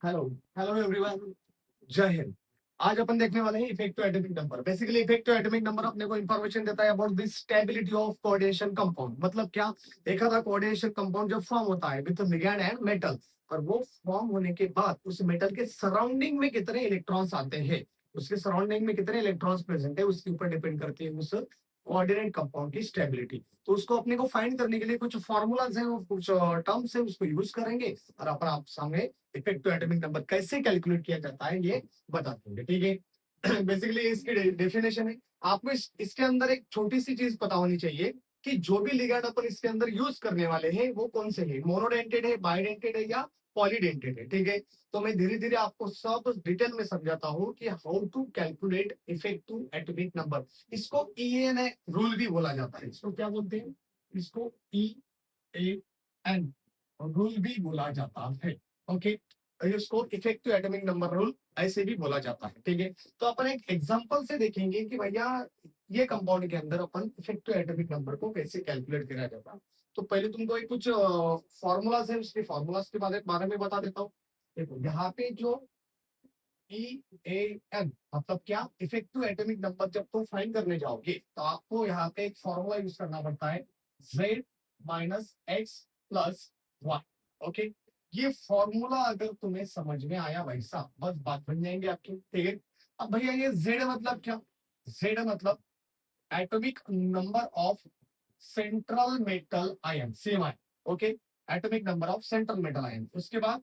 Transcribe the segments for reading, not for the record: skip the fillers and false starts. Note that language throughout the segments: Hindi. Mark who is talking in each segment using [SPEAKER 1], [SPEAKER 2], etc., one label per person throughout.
[SPEAKER 1] हेलो हेलो एवरीवन, जय हिंद। आज अपन देखने वाले हैं effective atomic number. Basically effective atomic number अपने को इंफॉर्मेशन देता है about the stability of coordination compound. मतलब क्या, एक आधा कोऑर्डिनेशन कंपाउंड जब फॉर्म होता है विद लिगैंड एंड मेटल, और वो फॉर्म होने के बाद उस मेटल के सराउंडिंग में कितने इलेक्ट्रॉन्स आते हैं, उसके सराउंडिंग में कितने इलेक्ट्रॉन्स प्रेजेंट है, उसके ऊपर डिपेंड करती है उस कोऑर्डिनेट कंपाउंड की स्टेबिलिटी। तो उसको अपने को फाइंड करने के लिए कुछ फॉर्मूलाज हैं, वो कुछ टर्म्स है, उसको यूज करेंगे और अपन आप सामने इफेक्टिव एटॉमिक नंबर कैसे कैलकुलेट किया जाता है ये बता देंगे। ठीक है। बेसिकली इसकी डेफिनेशन है। आपको इसके अंदर एक छोटी सी चीज पता होनी चाहिए कि जो भी लिगैंड अपन इसके अंदर यूज करने वाले हैं वो कौन से हैं, मोनोडेंटेड है, बाइडेंटेड है या पॉलीडेंटेड है। ठीक है, तो मैं धीरे धीरे आपको सब डिटेल में समझाता हूँ कि how to calculate effective atomic number. इसको EAN रूल भी बोला जाता है। इसको क्या बोलते हैं? इसको EAN रूल भी बोला जाता है। ओके, इसको इफेक्टिव एटॉमिक नंबर रूल ऐसे भी बोला जाता है। ठीक है, तो अपन एक एग्जांपल से देखेंगे कि भैया ये कंपाउंड के अंदर अपन इफेक्टिव एटॉमिक नंबर को कैसे कैलकुलेट किया जाता है। तो पहले तुमको एक कुछ फॉर्मूलाज है, उसके फॉर्मूलाज के बारे में बता देता हूँ। देखो यहाँ पे जो EAN मतलब क्या, इफेक्टिव एटॉमिक नंबर जब तुम फाइंड करने जाओगे तो आपको यहाँ पे एक फॉर्मूला यूज करना पड़ता है, Z minus x plus y. Okay, ये फॉर्मूला अगर तुम्हें समझ में आया वैसा बस बात बन जाएंगे आपकी। ठीक है, अब भैया ये Z मतलब क्या? Z मतलब atomic number of central metal ion, CMI। Okay, atomic number of central metal ion. उसके बाद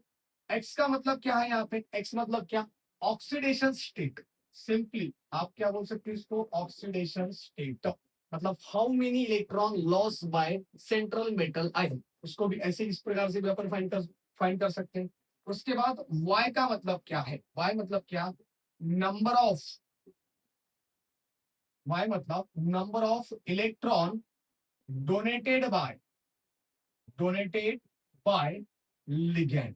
[SPEAKER 1] एक्स का मतलब क्या है, यहाँ पे एक्स मतलब क्या, ऑक्सीडेशन स्टेट। सिंपली आप क्या बोल सकते हैं इसको, ऑक्सीडेशन स्टेट। मतलब how many electron loss by central metal ion, उसको भी ऐसे इस प्रकार से भी अपन फाइंड कर सकते हैं। उसके बाद वाई का मतलब क्या है, वाई मतलब क्या, नंबर ऑफ, वाई मतलब number of electron donated bye, donated bye ligand.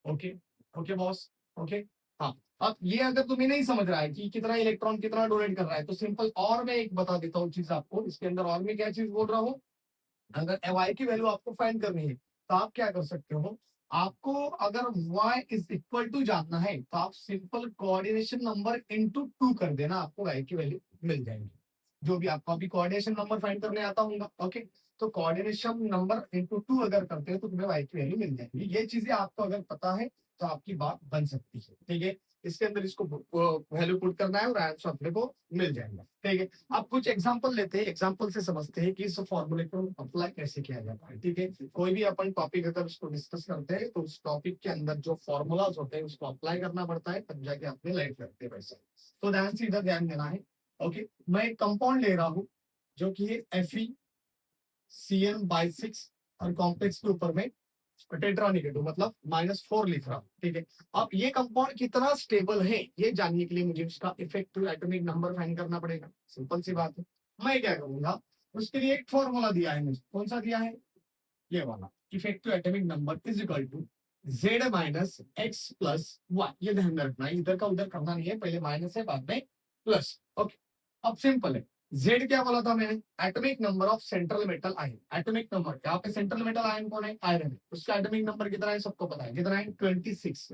[SPEAKER 1] Okay, okay boss, okay. हाँ, अब ये अगर तुम्हें नहीं समझ रहा है कि कितना इलेक्ट्रॉन कितना डोनेट कर रहा है तो सिंपल और मैं एक बता देता हूँ चीज आपको इसके अंदर। और मैं क्या चीज बोल रहा हूँ, अगर वाई की वैल्यू आपको फाइंड करनी है तो आप क्या कर सकते हो, आपको अगर y इज इक्वल टू जानना है तो आप सिंपल कोऑर्डिनेशन नंबर इंटू 2 कर देना, आपको y की वैल्यू मिल जाएगी। जो भी आपको अभी कोऑर्डिनेशन नंबर फाइंड करने आता होगा। ओके, तो कोऑर्डिनेशन नंबर इंटू 2 अगर करते हो तो तुम्हें y की वैल्यू मिल जाएगी। ये चीजें आपको अगर पता है तो आपकी बात बन सकती है। ठीक है, इसके अंदर इसको वैल्यू पुट करना है और आंसर अपने को मिल जाएगा। ठीक है, अब कुछ एग्जांपल लेते हैं, एग्जांपल से समझते हैं कि इस फॉर्मूले को अप्लाई कैसे किया जाता है। ठीक है, कोई भी अपन टॉपिक अगर उसको डिस्कस करते हैं तो उस टॉपिक के अंदर जो फॉर्मूलाज होते हैं उसको अप्लाई करना पड़ता है, तब जाके अपने लाइफ करते हैं वैसे। तो ध्यान से इधर ध्यान देना है। ओके, मैं एक कंपाउंड ले रहा हूँ जो कि है FeCN/6 और कॉम्प्लेक्स के ऊपर में टेट्रा नेगेटिव मतलब -4 लिख रहा हूं। ठीक है, अब ये कंपाउंड कितना स्टेबल है ये जानने के लिए मुझे उसका इफेक्टिव एटॉमिक नंबर फाइंड करना पड़ेगा। सिंपल सी बात है। मैं क्या करूंगा, उसके लिए एक फॉर्मूला दिया है मुझे, कौन सा दिया है, ये वाला, effective atomic number is equal to Z minus x plus y. ये ध्यान में रखना है, इधर का उधर करना नहीं है, पहले माइनस है बाद में प्लस। ओके, अब सिंपल है। जेड क्या बोला था मैंने, atomic number of central metal ion. Atomic number यहाँ पे सेंट्रल मेटल आयन कौन है, आयरन है, उसका एटॉमिक नंबर कितना है सबको पता है, कितना है 26।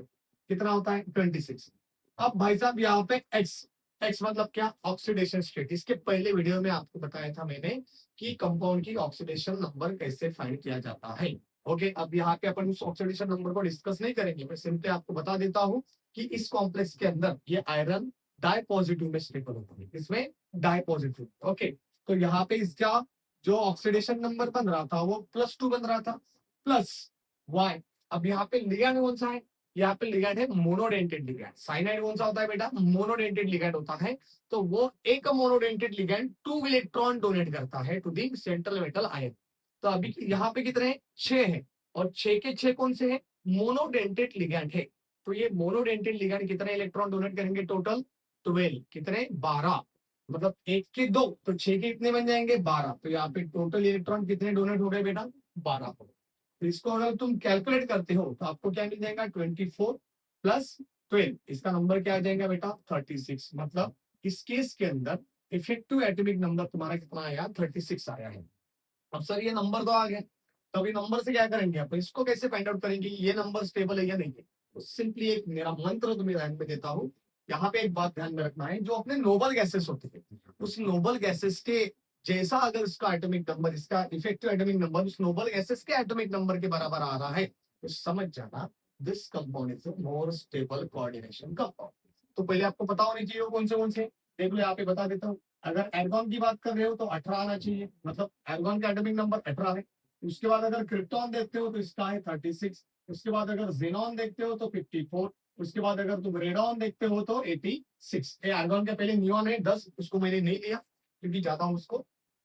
[SPEAKER 1] कितना होता है 26। अब भाई साहब यहाँ पे एक्स, एक्स मतलब क्या, ऑक्सीडेशन स्टेट। इसके पहले वीडियो में आपको बताया था मैंने कि कंपाउंड की ऑक्सीडेशन नंबर कैसे फाइंड किया जाता है। ओके, अब यहाँ पे अपन उस ऑक्सीडेशन नंबर को डिस्कस नहीं करेंगे, मैं सिंपली आपको बता देता हूँ कि इस कॉम्प्लेक्स के अंदर ये आयरन डाई पॉजिटिव में स्टेबल होता है, इसमें डाई पॉजिटिव। ओके, तो यहाँ पे इसका जो ऑक्सीडेशन नंबर बन रहा था वो +2 बन रहा था, प्लस वाई। अब यहाँ पे लिगैंड कौन सा है, यहाँ पे लिगैंड है मोनोडेंटेड लिगैंड। साइनाइड कौन सा होता है बेटा, मोनोडेंटेड लिगैंड होता है। तो वो एक मोनोडेंटेड लिगैंड 2 इलेक्ट्रॉन डोनेट करता है to the central metal ion. तो अभी यहाँ पे कितने हैं, 6 है, और 6 के 6 कौन से हैं, मोनोडेंटेड लिगैंड है। तो ये मोनोडेंटेड लिगैंड कितने इलेक्ट्रॉन डोनेट करेंगे, टोटल 12, कितने 12, मतलब एक के दो तो 6 के कितने बन जाएंगे 12। तो यहाँ पे टोटल इलेक्ट्रॉन कितने डोनेट हो गए बेटा, 12। तो इसको अगर तुम कैलकुलेट करते हो तो आपको क्या मिल जाएगा, 24 प्लस 12, इसका नंबर क्या आ जाएगा बेटा 36। मतलब इस केस के अंदर इफेक्टिव एटॉमिक नंबर तुम्हारा कितना आया, 36 आया है। अब सर ये नंबर तो आ गया, तो अभी नंबर से क्या करेंगे, आप इसको कैसे फाइंड आउट करेंगे ये नंबर स्टेबल है या नहीं है। तो सिंपली एक मेरा मंत्र तुम्हें ध्यान में देता हूँ, यहाँ पे एक बात ध्यान में रखना है, जो अपने नोबल गैसेस होते हैं उस नोबल गैसेस के जैसा अगर इसका एटॉमिक नंबर, इसका इफेक्टिव एटॉमिक नंबर उस नोबल गैसेस के एटॉमिक नंबर के बराबर आ रहा है तो समझ जाना this compound is more stable coordination compound. तो पहले आपको पता होनी चाहिए वो कौन से देख लो, यहाँ पे बता देता हूँ। अगर एर्गॉन की बात कर रहे हो तो 18 आना चाहिए, मतलब एर्गॉन का एटॉमिक नंबर 18 है। उसके बाद अगर क्रिप्टॉन देखते हो तो इसका है 36। उसके बाद अगर जेनॉन देखते हो तो 54। उसके बाद अगर तुम रेडॉन देखते हो तो 86। आर्गॉन के पहले नियॉन है 10, उसको मैंने नहीं लिया क्योंकि ज्यादा उसको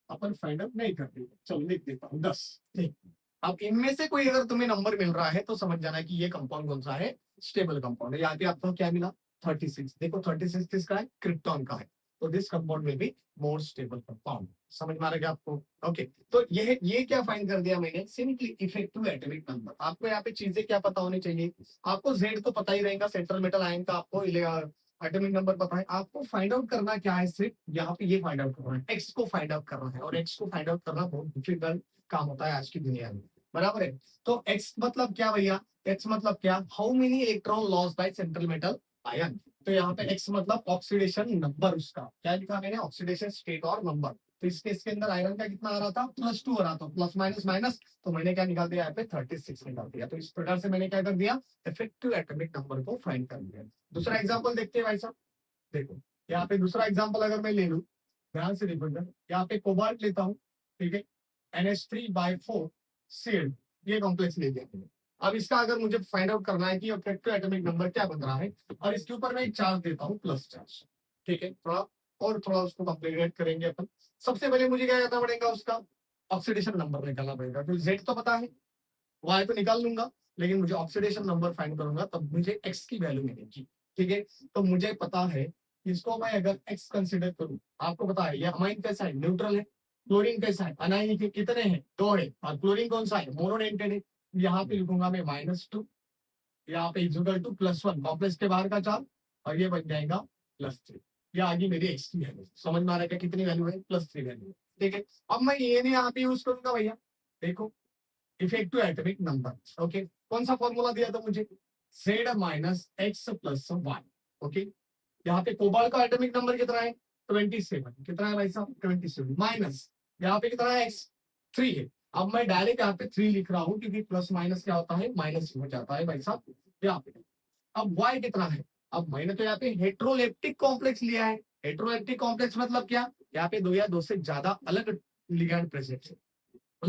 [SPEAKER 1] अपन फाइंड आउट नहीं कर रहे। चलो लिख देता हूँ 10। ठीक, अब इनमें से कोई अगर तुम्हें नंबर मिल रहा है तो समझ जाना कि ये कंपाउंड कौन सा है, स्टेबल कंपाउंड है। यहाँ पे आपको क्या मिला 36। देखो 36 किसका है, क्रिप्टॉन का है। तो this compound will be more stable compound. समझ में आ रहा है आपको? ओके, तो ये क्या फाइंड कर दिया मैंने, सिंपली इफेक्टिव एटॉमिक नंबर। आपको यहाँ पे चीजें क्या पता होनी चाहिए, आपको जेड तो पता ही रहेगा, सेंट्रल मेटल आयन का आपको एटॉमिक नंबर पता है। आपको फाइंड आउट करना क्या है, सिर्फ यहाँ पे ये फाइंड आउट करना है, एक्स को फाइंड आउट करना है। और एक्स को फाइंड आउट करना बहुत डिफिकल्ट काम होता है आज की दुनिया में, बराबर है। तो एक्स मतलब क्या भैया, एक्स मतलब क्या, how many electron loss by central metal ion. तो यहाँ पे एक्स मतलब ऑक्सीडेशन नंबर, उसका क्या लिखा मैंने, ऑक्सीडेशन स्टेट और नंबर। तो इस केस के अंदर आयरन का कितना आ रहा था, +2 आ रहा था, प्लस माइनस माइनस, तो मैंने क्या निकाल दिया यहाँ पे 36 निकाल दिया। तो इस प्रकार से मैंने क्या कर दिया, इफेक्टिव एटॉमिक नंबर को फाइंड कर दिया। दूसरा एग्जाम्पल देखते हैं भाई साहब। देखो यहाँ पे दूसरा एग्जाम्पल अगर मैं ले लूं, ध्यान से देखो इधर, यहाँ पे कोबाल्ट लेता हूँ, ठीक है, NH3/4 सीएल, ये कॉम्प्लेक्स ले लिया मैंने। अब इसका अगर मुझे फाइंड आउट करना है कि इफेक्टिव एटॉमिक नंबर क्या बन रहा है, और इसके ऊपर मैं एक चार्ज देता हूँ, प्लस चार्ज, ठीक है, थोड़ा उसको कंप्लीट करेंगे अपन। सबसे पहले मुझे क्या करना पड़ेगा, उसका ऑक्सीडेशन नंबर निकालना पड़ेगा। तो जेड तो पता है, वाई तो निकाल लूंगा, लेकिन मुझे ऑक्सीडेशन नंबर फाइंड करूंगा तब मुझे एक्स की वैल्यू मिलेगी, ठीक है। तो मुझे पता है इसको मैं अगर एक्स कंसिडर करूं, आपको पता है ये अमाइन कैसा है, न्यूट्रल है। क्लोरीन कैसा है, अनाइन के कितने हैं, 2 है। और क्लोरीन कौन सा है, मोनोडेंटेड है। यहाँ पे लिखूंगा मैं -2, यहाँ पे इक्वल टू +1, कॉम्प्लेक्स के बाहर का चार्ज, और ये बन जाएगा +3। ये आगे मेरी एक्स की वैल्यू, समझ में आ रहा है क्या, कितनी वैल्यू है, +3 वैल्यू, ठीक है। अब मैं ये नहीं यहाँ पे यूज करूंगा भैया, देखो इफेक्टिव एटॉमिक नंबर, ओके। कौन सा फॉर्मूला दिया था मुझे, Z-X+1, ओके। यहाँ पे कोबाल्ट का एटॉमिक नंबर कितना है, 27। कितना है भाई साहब, 27, माइनस यहाँ पे कितना है, एक्स 3 है। अब मैं डायरेक्ट यहाँ पे 3 लिख रहा हूँ क्योंकि प्लस माइनस क्या होता है, माइनस हो जाता है भाई साहब यहाँ पे। अब वाई कितना है, अब मैंने तो यहाँ पे हेट्रोलेप्टिक कॉम्प्लेक्स लिया है। हेट्रोलेप्टिक कॉम्प्लेक्स मतलब क्या, यहाँ पे 2 या 2 से ज्यादा अलग लिगैंड प्रेजेंट है।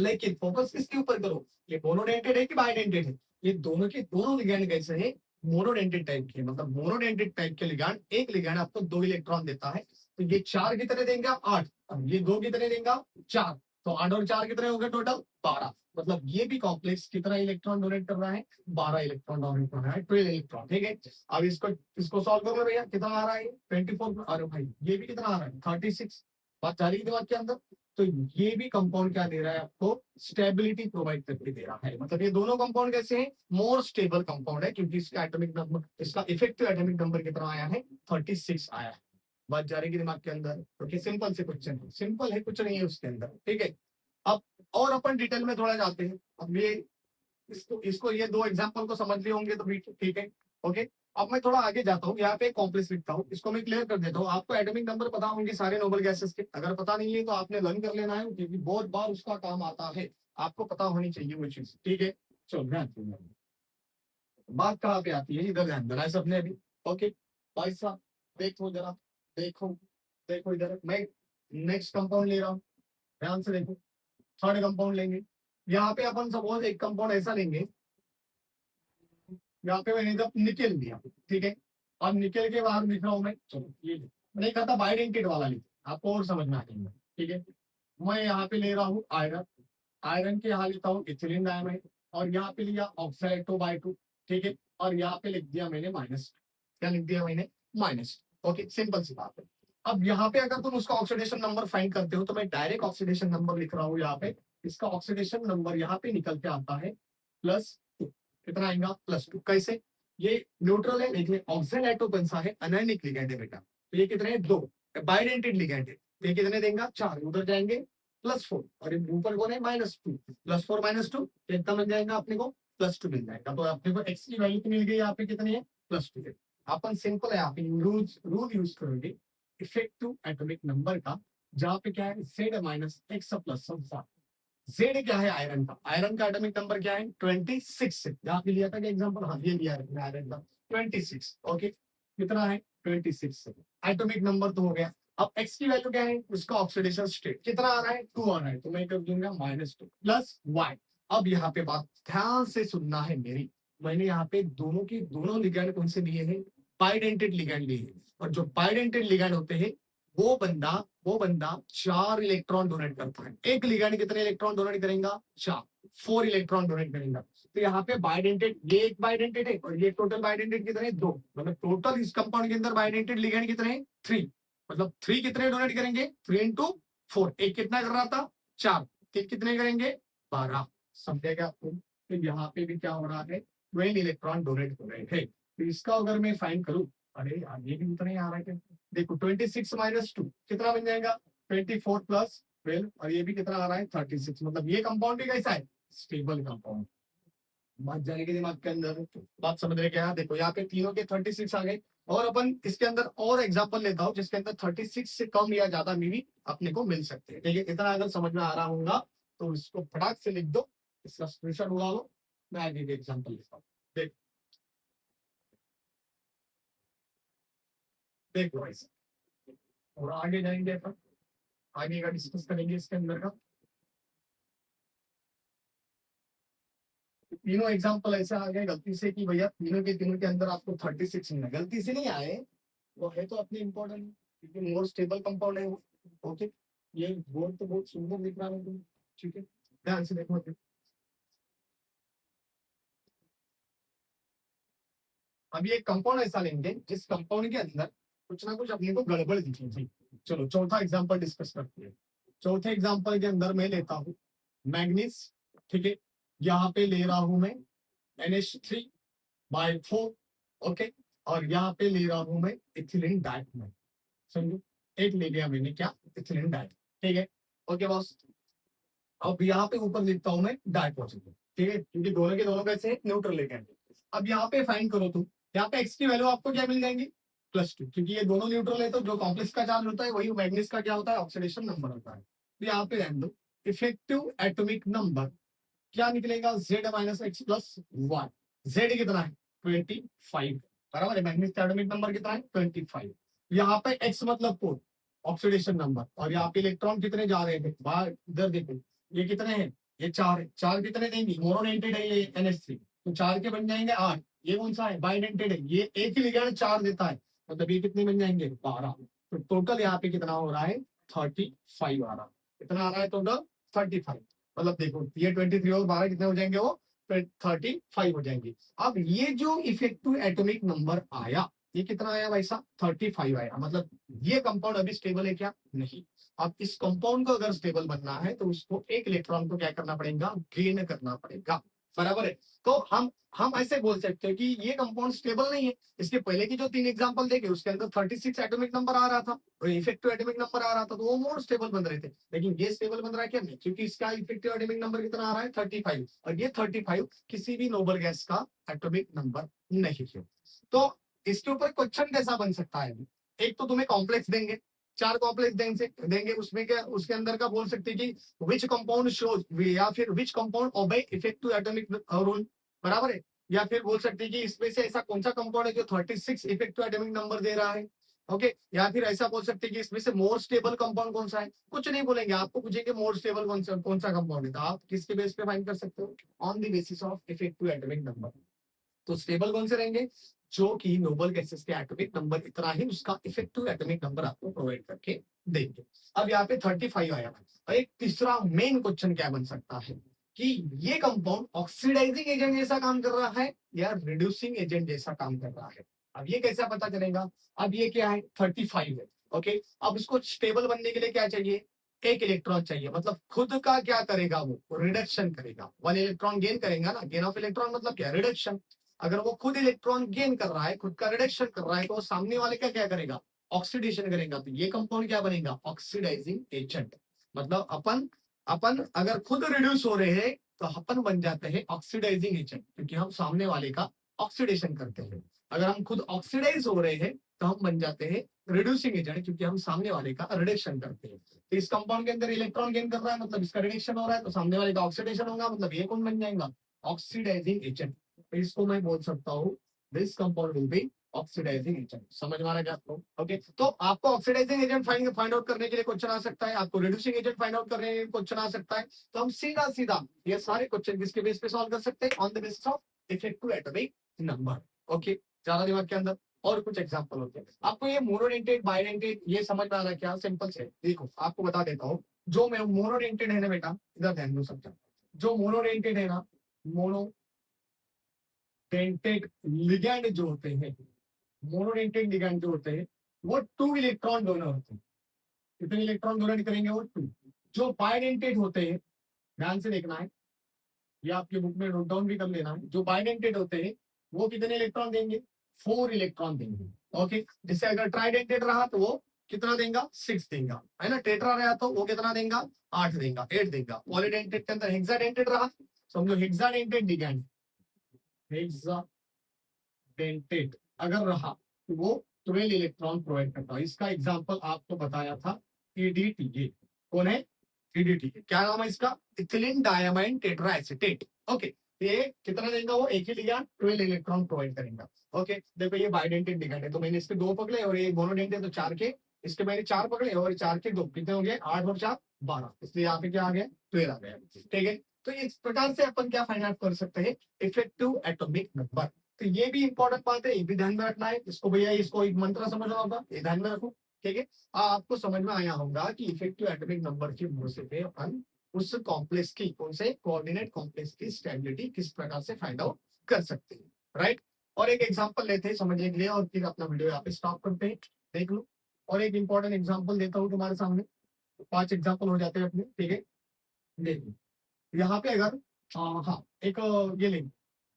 [SPEAKER 1] लेकिन फोकस किसके ऊपर करो, ये मोनोडेंटेड है कि बाइडेंटेड है, ये दोनों के दोनों लिगैंड कैसे हैं, मोनोडेंटेड टाइप के। मतलब मोनोडेंटेड टाइप के लिगैंड, एक लिगैंड आपको 2 इलेक्ट्रॉन देता है। तो ये 4 कितने देंगे, 8। अब ये 2 कितने देंगे, 4। तो 8 और 4 कितने हो गए, टोटल 12। मतलब ये भी कॉम्प्लेक्स कितना इलेक्ट्रॉन डोनेट कर रहा है, 12 इलेक्ट्रॉन डोनेट कर रहा है, 12 इलेक्ट्रॉन, ठीक है। अब इसको सॉल्व कर लो भैया, कितना आ रहा है 24। अरे भाई ये भी कितना आ रहा है 36। बात जा रही है दिमाग के अंदर। तो ये भी कंपाउंड क्या दे रहा है आपको, स्टेबिलिटी प्रोवाइड करके दे रहा है। मतलब ये दोनों कंपाउंड कैसे हैं, मोर स्टेबल कंपाउंड है, क्योंकि इसका एटॉमिक नंबर, इसका इफेक्टिव एटॉमिक नंबर कितना आया है, 36 आया है। बात जा रही है दिमाग के अंदर, क्योंकि सिंपल से क्वेश्चन है, सिंपल है, कुछ नहीं है उसके अंदर, ठीक है। अब और अपन डिटेल में थोड़ा जाते हैं। अब ये इसको इसको ये 2 एग्जाम्पल को समझ लिए होंगे तो भी ठीक है, ओके। अब मैं थोड़ा आगे जाता हूँ, यहाँ पे कॉम्प्लेक्स लिखता हूँ, इसको मैं क्लियर कर देता हूँ। आपको एटॉमिक नंबर पता होंगे सारे नोबल गैसेस के, अगर पता नहीं है तो आपने लर्न कर लेना है, क्योंकि बहुत बार उसका काम आता है। आपको पता होनी चाहिए वो चीज, ठीक है। चलो ध्यान दो। बात कहाँ पे आती है, इधर ध्यान देना है सबने अभी, ओके। भाई साहब देखो जरा, देखो देखो इधर, मैं नेक्स्ट कंपाउंड ले रहा हूँ, ध्यान से देखो। थर्ड कंपाउंड लेंगे। यहाँ पे अपन सपोज एक कंपाउंड ऐसा लेंगे, यहाँ पे मैंने जब निकल दिया, ठीक है। अब निकल के बाहर लिख रहा हूँ मैं, चलो ये मैंने कहा था बाइडेंटेड वाला लिखा, आपको और समझ में आ जाएगा, ठीक है। मैं यहाँ पे ले रहा हूँ आयरन, आयरन के यहाँ लेता हूँ इथिलीन डायमाइड, और यहाँ पे लिया ऑक्साइड 2/2, ठीक है। और यहाँ पे लिख दिया मैंने माइनस, क्या लिख दिया मैंने, माइनस, ओके। सिंपल सी बात है। अब यहाँ पे अगर तुम उसका ऑक्सीडेशन नंबर फाइंड करते हो तो मैं डायरेक्ट ऑक्सीडेशन नंबर लिख रहा हूँ यहाँ पे। इसका ऑक्सीडेशन नंबर यहाँ पे निकल के आता है +2। कितना आएगा, +2। कैसे, ये न्यूट्रल है, देखिए ऑक्सीजन एटो कौन सा है, अनायनिक लिगैंड है बेटा। तो ये कितने हैं, 2, बाइडेंटेड लिगैंड है। तो ये कितने देंगे, 4, उधर जाएंगे +4, और ऊपर कौन है, -2, +4 -2 कितना बन जाएगा अपने को +2 मिल जाएगा। तो अपने को x की वैल्यू मिल गई, यहाँ पे कितनी है +2 है। अपन सिंपल है, यहाँ पे रूल यूज करोगे इफेक्टिव एटॉमिक नंबर का, जहाँ पे क्या है z minus x plus Z क्या है आयरन का एटॉमिक नंबर क्या है 26 है। यहाँ पे लिया था क्या एग्जांपल, हाँ ये लिया है आयरन का 26। ओके कितना है 26 एटॉमिक नंबर तो हो गया। अब x की वैल्यू क्या है, उसका ऑक्सीडेशन स्टेट कितना आ रहा है 2 आ रहा है, तो मैं कर दूंगा -2 प्लस y। अब यहाँ पे बात ध्यान से सुनना है मेरी, मैंने यहाँ पे दोनों की दोनों लिगैंड कौन से लिए हैं, बाइडेंटेड लिगैंड लिए हैं। और जो बाइडेंटेड लिगैंड होते हैं वो बंदा 4 इलेक्ट्रॉन डोनेट करता है। एक लिगैंड कितने इलेक्ट्रॉन डोनेट करेगा 4, 4 इलेक्ट्रॉन डोनेट करेगा। तो यहाँ पे बाइडेंटेड, ये एक बाइडेंटेड है और ये टोटल बाइडेंटेड कितने 2, मतलब टोटल इस कंपाउंड के अंदर बाइडेंटेड लिगैंड कितने 3, मतलब 3 कितने डोनेट करेंगे 3 इंटू 4, एक कितना कर रहा था 4, तीन कितने करेंगे 12। समझेगा आपको। तो यहाँ पे भी क्या हो रहा है 12 इलेक्ट्रॉन डोनेट हो रहे हैं। तो इसका अगर मैं फाइंड करूं, अरे यार ये भी उतना ही आ रहा है, देखो 26 माइनस 2 कितना बन जाएगा 24 प्लस 12, और ये भी कितना आ रहा है 36। मतलब ये कंपाउंड भी कैसा है स्टेबल कंपाउंड। बात जाने के दिमाग के अंदर, बात समझ रहे क्या, देखो यहाँ पे तीनों के 36 आ गए। और अपन इसके अंदर और एग्जांपल लेता हूँ जिसके अंदर 36 से कम या ज्यादा में भी अपने को मिल सकते हैं। ठीक है, इतना अगर समझ में आ रहा होगा तो इसको फटाक से लिख दो, इसका स्क्रीनशॉट उड़ा लो। मैं आगे एग्जाम्पल लेता हूँ। देखो देखो ऐसा, और आगे जाएंगे अपन, आगे का डिस्कस करेंगे इसके अंदर का। तीनों एग्जांपल ऐसे आ गए गलती से कि भैया तीनों के अंदर आपको 36 मिला, गलती से नहीं आए, वो है तो अपने इम्पोर्टेंट, क्योंकि मोर स्टेबल कंपाउंड है वो। ओके, ये बोर्ड तो बहुत सुंदर दिख रहा है तुम, ठीक है ध्यान से देखो। अभी एक कंपाउंड ऐसा लेंगे जिस कंपाउंड के अंदर कुछ ना कुछ अपने को गड़बड़ दिखी थी। चलो चौथा एग्जांपल डिस्कस करते हैं। चौथे एग्जांपल के अंदर मैं लेता हूँ मैग्नीज, ठीक है, यहाँ पे ले रहा हूं मैं NH3/4, ओके, और यहाँ पे ले रहा हूं मैं इथिलीन डाइऑक्साइड। समझो, एक ले लिया मैंने क्या इथिलीन डाइऑक्साइड, ठीक है। ओके बॉस, अब यहाँ पे ऊपर लिखता हूं मैं डाइपॉजिटिव, ठीक है, क्योंकि दोनों के दोनों कैसे न्यूट्रल लेकर। अब यहाँ पे फाइंड करो तुम, यहाँ पे एक्स की वैल्यू आपको क्या मिल जाएंगी +2, क्योंकि ये दोनों न्यूट्रल है तो जो कॉम्प्लेक्स का चार्ज होता है वही मैग्नीज का क्या होता है ऑक्सीडेशन नंबर होता है। तो यहाँ पे रहने दो, इफेक्टिव एटॉमिक नंबर क्या निकलेगा z minus x plus one. Z कितना है 25, बराबर है, मैग्नीज का एटॉमिक नंबर कितना है 25। यहाँ पे x मतलब कोड ऑक्सीडेशन नंबर, और यहाँ पे इलेक्ट्रॉन कितने जा रहे हैं बाहर, इधर देखो ये कितने हैं, ये 4 है, 4 कितने देंगे मोनोनेटेड है ये NH3, तो 4 के बन जाएंगे 8। ये कौन सा है बाइडेंटेड है, ये एक ही लिगैंड 4 देता है, मतलब ये कितने बन जाएंगे 12। तो टोटल यहाँ पे कितना हो रहा है 35 आ रहा है, कितना आ रहा है टोटल 35। मतलब देखो ये 23 और 12 कितने हो जाएंगे वो 35 हो जाएंगे। अब ये जो इफेक्टिव एटॉमिक नंबर आया ये कितना आया भाई साहब 35 आया, मतलब ये कंपाउंड अभी स्टेबल है क्या नहीं। अब इस कंपाउंड को अगर स्टेबल बनना है तो उसको एक इलेक्ट्रॉन को क्या करना पड़ेगा गेन करना पड़ेगा, बराबर है। तो हम ऐसे बोल सकते हैं कि ये कंपाउंड स्टेबल नहीं है। इसके पहले की जो 3 एग्जांपल देखे उसके अंदर 36 एटॉमिक नंबर आ रहा था और इफेक्टिव एटॉमिक नंबर आ रहा था, तो वो मोर स्टेबल बन रहे थे। लेकिन ये स्टेबल बन रहा है क्या नहीं, क्योंकि इसका इफेक्टिव एटॉमिक नंबर कितना आ रहा है 35, और ये 35 किसी भी नोबल गैस का एटॉमिक नंबर नहीं है। तो इसके ऊपर क्वेश्चन कैसा बन सकता है, एक तो तुम्हें कॉम्प्लेक्स देंगे, 4 कॉम्प्लेक्स देंगे उसमें क्या उसके अंदर का बोल सकते हैं कि विच कंपाउंड शोज या फिर which compound obey effective atomic rule, बराबर है। या फिर बोल सकते हैं कि इसमें से ऐसा कौन सा कंपाउंड है जो 36 इफेक्टिव एटॉमिक नंबर दे रहा है, ओके। या फिर ऐसा बोल सकते हैं कि इसमें से मोर स्टेबल कंपाउंड कौन सा है, कुछ नहीं बोलेंगे, आपको पूछेंगे मोर स्टेबल कौन सा कंपाउंड है, तो आप किसके बेस पे फाइंड कर सकते हो on the basis of effective atomic number. तो स्टेबल कौन से रहेंगे जो कि नोबल गैसेस के एटॉमिक नंबर इतना ही उसका इफेक्टिव एटॉमिक नंबर आपको प्रोवाइड करके देंगे। अब यहाँ पे 35 आया। और एक तीसरा मेन क्वेश्चन क्या बन सकता है कि ये कंपाउंड ऑक्सीडाइजिंग एजेंट जैसा काम कर रहा है या रिड्यूसिंग एजेंट जैसा काम कर रहा है। अब ये कैसा पता चलेगा, अब ये क्या है 35 है, ओके। अब इसको स्टेबल बनने के लिए क्या चाहिए एक इलेक्ट्रॉन चाहिए, मतलब खुद का क्या करेगा वो रिडक्शन करेगा, 1 इलेक्ट्रॉन गेन करेगा ना, गेन ऑफ इलेक्ट्रॉन मतलब क्या रिडक्शन। अगर वो खुद इलेक्ट्रॉन गेन कर रहा है खुद का रिडक्शन कर रहा है तो सामने वाले का क्या करेगा ऑक्सीडेशन करेगा, तो ये कंपाउंड क्या बनेगा ऑक्सीडाइजिंग एजेंट। मतलब अपन अपन अगर खुद रिड्यूस हो रहे हैं तो अपन बन जाते हैं ऑक्सीडाइजिंग एजेंट, क्योंकि हम सामने वाले का ऑक्सीडेशन करते हैं। अगर हम खुद ऑक्सीडाइज हो रहे हैं तो हम बन जाते हैं रिड्यूसिंग एजेंट, क्योंकि हम सामने वाले का रिडक्शन करते हैं। तो इस कंपाउंड के अंदर इलेक्ट्रॉन गेन कर रहा है, मतलब इसका रिडक्शन हो रहा है, तो सामने वाले का ऑक्सीडेशन होगा, मतलब ये कौन बन जाएगा, ऑक्सीडाइजिंग एजेंट। तो इसको मैं बोल सकता हूँ this compound will be oxidising agent. समझ में आ रहा है क्या आपको? ओके, तो आपको ऑक्सीडाइजिंग एजेंट फाइंड आउट करने के लिए क्वेश्चन आ सकता है, आपको रिड्यूसिंग एजेंट फाइंड आउट करने के लिए क्वेश्चन आ सकता है। तो हम सीधा सीधा ये सारे क्वेश्चन किसके बेस पे सॉल्व कर सकते हैं, on the basis of effective atomic number. Okay, ज्यादा दिमाग के अंदर और कुछ एग्जांपल होते हैं। आपको ये मोनोडेंटेड बाइडेंटेड ये समझ में आ रहा है क्या? सिंपल से देखो, आपको बता देता हूँ। जो मोनोडेंटेड है ना बेटा, इधर ध्यान दो सबका। जो मोनोडेंटेड है ना, मोनोडेंटेड लिगैंड जो होते हैं, मोनोडेंटेड लिगैंड जो होते हैं वो 2 इलेक्ट्रॉन डोनर होते हैं। कितने इलेक्ट्रॉन डोनर करेंगे? वो 2। जो बाइडेंटेड होते हैं, ध्यान से देखना है, ये आपके बुक में नोट डाउन भी कर लेना है। जो बाइडेंटेड होते हैं वो कितने इलेक्ट्रॉन देंगे? 4 इलेक्ट्रॉन देंगे। ओके, जैसे अगर ट्राइडेंटेड रहा तो वो कितना देगा? 6 देगा, है ना। टेट्रा रहा तो वो कितना देगा? 8 देगा, 8 देगा। पॉलीडेंटेड के अंदर हेक्साडेंटेड रहा, समझो हेक्साडेंटेड लिगैंड, हेक्साडेंटेड अगर रहा तो वो 12 इलेक्ट्रॉन प्रोवाइड करता है। इसका एग्जांपल आपको बताया था ईडीटी। कौन है? ईडीटी। क्या नाम है इसका? Ethylene diamine tetra acetate. Okay, ये कितना देगा? वो एक ही लिगैंड 12 इलेक्ट्रॉन प्रोवाइड करेगा। ओके, देखो ये बाइडेंटेड लिगैंड है, तो मैंने इसके 2 पकड़े, और ये मोनोडेंटेड तो 4 के, इसके मैंने 4 पकड़े, और 4 के 2 कितने हो गए? 8 और 4 12, इसलिए यहाँ पे क्या आ गया? 12 आ गया। ठीक है, तो इस प्रकार से अपन क्या फाइंड आउट कर सकते हैं? Effective atomic number. तो ये भी इंपॉर्टेंट बात है, ये भी ध्यान में रखना है। इसको भैया, इसको एक मंत्र समझना होगा, ये ध्यान में रखो। ठीक है, आपको समझ में आया होगा कि इफेक्टिव एटॉमिक नंबर की मदद से अपन उस कॉम्प्लेक्स की, कौन से कोऑर्डिनेट कॉम्प्लेक्स की स्टेबिलिटी किस प्रकार से फाइंड आउट कर सकते हैं, राइट। और एक एग्जांपल लेते हैं समझने के लिए, और फिर अपना वीडियो यहाँ पे स्टॉप करते हैं। देख लो, और एक इंपॉर्टेंट एग्जांपल देता हूँ तुम्हारे सामने। 5 एग्जांपल हो जाते हैं अपने। ठीक है, देख लो यहाँ पे अगर हाँ एक ये लेंगे,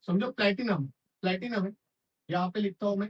[SPEAKER 1] समझो प्लेटिनम, प्लेटिनम है, यहाँ पे लिखता हूँ मैं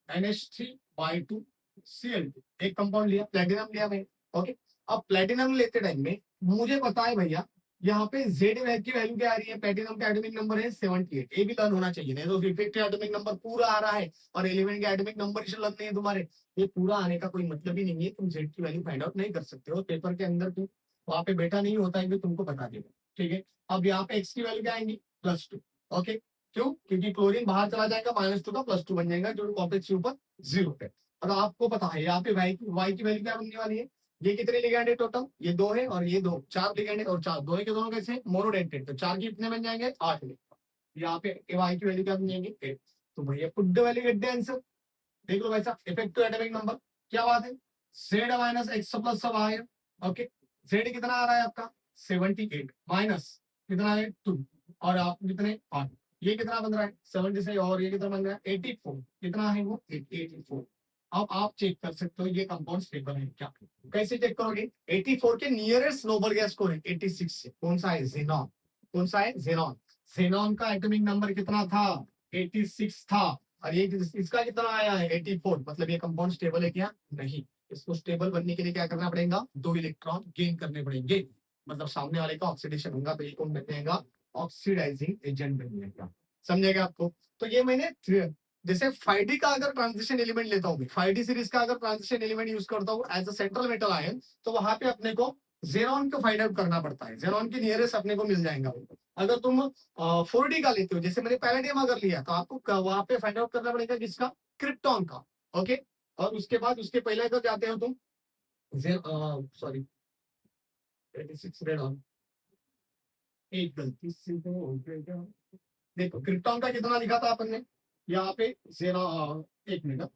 [SPEAKER 1] NH3/2Cl2। एक कंपाउंड लिया, प्लेटिनम लिया मैं। ओके, अब प्लेटिनम लेते टाइम में मुझे पता है भैया, यहाँ पे जेड की वैल्यू क्या आ रही है? प्लेटिनम का एटॉमिक नंबर है 78। ये भी लर्न होना चाहिए, नहीं तो इफेक्टिव एटॉमिक नंबर पूरा आ रहा है और एलिमेंट के एटॉमिक नंबर लर्न नहीं है तुम्हारे, ये पूरा आने का कोई मतलब ही नहीं है। तुम जेड की वैल्यू फाइंड आउट नहीं कर सकते हो पेपर के अंदर, तुम वहां पे बैठा नहीं होता है कि तुमको बता देगा। ठीक है, अब यहाँ पे एक्स की वैल्यू क्या आएंगी? +2। ओके, क्यों? क्योंकि क्लोरीन बाहर चला जाएगा, -2 का +2 बन जाएगा, जो कॉम्प्लेक्स के ऊपर 0 पे। और आपको पता है यहाँ पे वाई की वैल्यू क्या बनने वाली है? ये कितने लिगैंड है टोटल? ये 2 है और ये 2, 4 लिगैंड है, और 4 दोनों के दोनों कैसे? मोनोडेंटेड। तो 4 की कितने बन जाएंगे? 8 इलेक्ट्रॉन। यहाँ पे वाई की वैल्यू क्या बन जाएंगे? 8। तो भैया put the value at the answer. देख लो वैसा इफेक्टिव एटॉमिक नंबर क्या बात है? Z-X सब आया। ओके, जेड कितना आ रहा है आपका? 78 माइनस कितना है? 2, और आप कितने? 8। ये कितना बन रहा है? 76, और ये कितना बन रहा है? 84। कितना है वो? 84। अब आप चेक कर सकते हो ये कंपाउंड स्टेबल है क्या। कैसे चेक करोगे? 84 के नियरेस्ट नोबल गैस कौन है? 86 से। कौन सा है? जेनॉन। कौन सा है? जेनॉन। जेनॉन का एटॉमिक नंबर कितना था? 86 था। और ये इसका कितना आया है? 84। मतलब ये कंपाउंड स्टेबल है क्या? नहीं। इसको स्टेबल बनने के लिए क्या करना पड़ेगा? 2 इलेक्ट्रॉन गेन करने पड़ेंगे, मतलब सामने वाले का ऑक्सीडेशन होगा, तो ये कौन बन जाएगा? ऑक्सीडाइजिंग एजेंट बन जाएगा। समझेगा आपको? तो ये मैंने जैसे 5D का अगर ट्रांजिशन एलिमेंट लेता हूँ, 5D सीरीज का अगर ट्रांजिशन एलिमेंट यूज करता हूँ as a central metal ion, तो वहां पे अपने को जेनॉन को फाइंड आउट करना पड़ता है। जेनॉन के नियरेस्ट अपने को मिल जाएगा। अगर तुम 4D का लेते हो, जैसे मैंने पैलेडियम अगर लिया, तो आपको वहां पे फाइंड आउट करना पड़ेगा किसका? क्रिप्टॉन का। ओके, और उसके बाद उसके पहले अगर जाते हो तुम, सॉरी 86 रेडॉन, एक गलती से हो गया। देखो क्रिप्टॉन का कितना लिखा था अपन ने यहाँ पे? एक मिनट,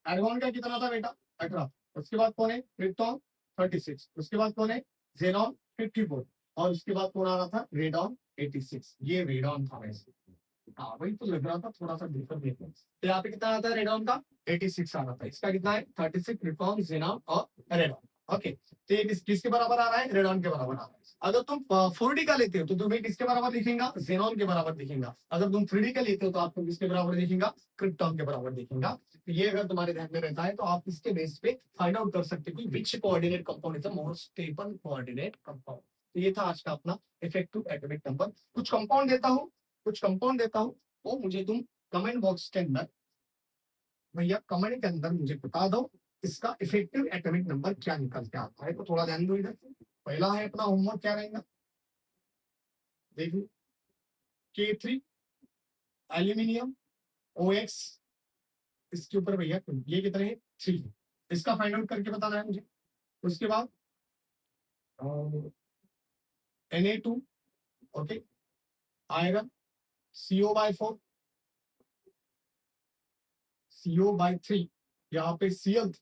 [SPEAKER 1] एर्गोन का कितना था बेटा? 18। उसके बाद कौन है? क्रिप्टॉन 36। उसके बाद कौन है? जेनॉन 54। और उसके बाद कौन आ रहा था? रेडॉन 86। ये रेडॉन था वैसे। हाँ वही तो लग रहा था, थोड़ा सा डिफर देखो। तो यहाँ पे कितना आता है रेडॉन का? 86 आ रहा था। इसका कितना है? 36, क्रिप्टॉन, जेनॉन और रेडॉन। ओके, तो ये किसके बराबर आ रहा है? रेडॉन के बराबर आ रहा है। अगर तुम 4D का लेते हो तो तुम्हें किसके बराबर दिखेगा? जेनॉन के बराबर दिखेगा। अगर तुम 3D का लेते हो तो आपको किसके बराबर दिखेगा? क्रिप्टॉन के बराबर दिखेगा। तो ये अगर तुम्हारे ध्यान में रहता है तो आप इसके बेस पे फाइंड आउट कर सकते हो कि which coordinate compound is the most stable coordinate compound. तो ये था आज का अपना इफेक्टिव एटॉमिक नंबर। कुछ कंपाउंड देता हूँ वो मुझे तुम कमेंट बॉक्स के अंदर, भैया कमेंट के अंदर मुझे बता दो इसका इफेक्टिव एटॉमिक नंबर क्या निकल के आता है। तो थोड़ा ध्यान दो इधर। पहला है अपना होमवर्क क्या रहेगा, देखो K3 एल्यूमिनियम OX, इसके ऊपर भैया ये कितने हैं 3, इसका फाइंड आउट करके बताना है मुझे। उसके बाद Na2, okay, iron CO/4, CO/3, यहाँ पे Cl,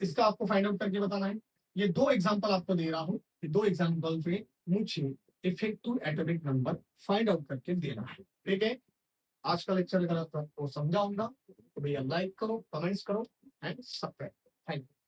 [SPEAKER 1] इसका आपको फाइंड आउट करके बताना है। ये 2 एग्जांपल आपको दे रहा हूँ, ये 2 एग्जांपल पे मुझे effective atomic number find out करके देना है। ठीक है, आज का लेक्चर अगर आपको समझाऊंगा तो भैया लाइक करो, कमेंट्स करो एंड सब्सक्राइब। Thank you.